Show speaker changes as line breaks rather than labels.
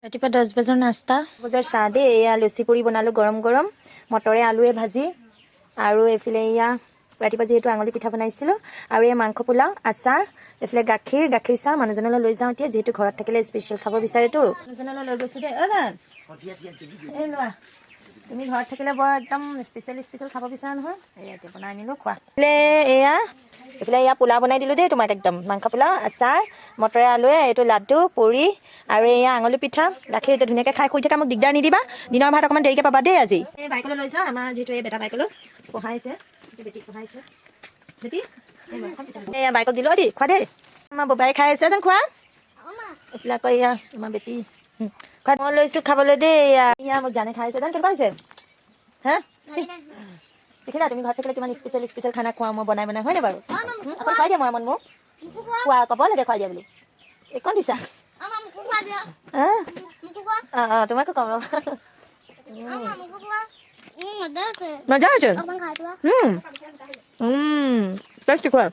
ৰাতিপুৱা 10 বজাৰ নাস্তা বজাৰ চাহ দেই এয়া লুচি পুৰি বনালোঁ গৰম গৰম মটৰে আলুৱে ভাজি আৰু এইফালে এয়া ৰাতিপুৱা যিহেতু আঙুলি পিঠা বনাইছিলোঁ আৰু এই মাংস পোলাও আচাৰ এইফালে গাখীৰ চাহ মানুহজনলৈ লৈ যাওঁ এতিয়া যিহেতু ঘৰত থাকিলে স্পেচিয়েল খাব বিচাৰেতো মানুহজনলৈ লৈ গৈছোঁ দেই জান এই লোৱা তুমি ঘৰত থাকিলে বৰ একদম স্পেচিয়েল খাব বিচাৰা নহয় এয়া এতিয়া বনাই আনিলোঁ খোৱা এইফালে এয়া পোলাও বনাই দিলোঁ দেই তোমাক একদম মাংস পোলাও আচাৰ মটৰে আলুৱে এইটো লাডু পুৰি আৰু এয়া আঙুলি পিঠা গাখীৰ এতিয়া ধুনীয়াকৈ খাই শুই থকা মোক দিগদাৰ নিদিবা দিনৰ ভাত অকণমান দেৰিকৈ পাবা দেই আজি এই বাইকলৈ লৈ যাওঁ আমাৰ যিহেতু এই বেটা বাইকলৈ পঢ়াইছে বেটিক পঢ়াইছে বেটি এয়া বাইকক দিলোঁ দেই খোৱা দেই আমাৰ ববাই খাই আছে যেন খোৱা এইফালে আকৌ এয়া আমাৰ বেটি খোৱা মই লৈছোঁ খাবলৈ দেই এয়া মোক জানে খাই আছে যেন কেনেকুৱা হৈছে হা দেখিলা তুমি ঘৰত থাকিলে কিমান স্পেচিয়েল খানা খোৱা মই বনাই হয় নে বাৰু আকৌ খুৱাই দিয়া মৰমত মোক খোৱা ক'ব লাগে খুৱাই দিয়া বুলি এইকণ দিছা তোমাকো কম মজা আছে টেষ্টি খোৱা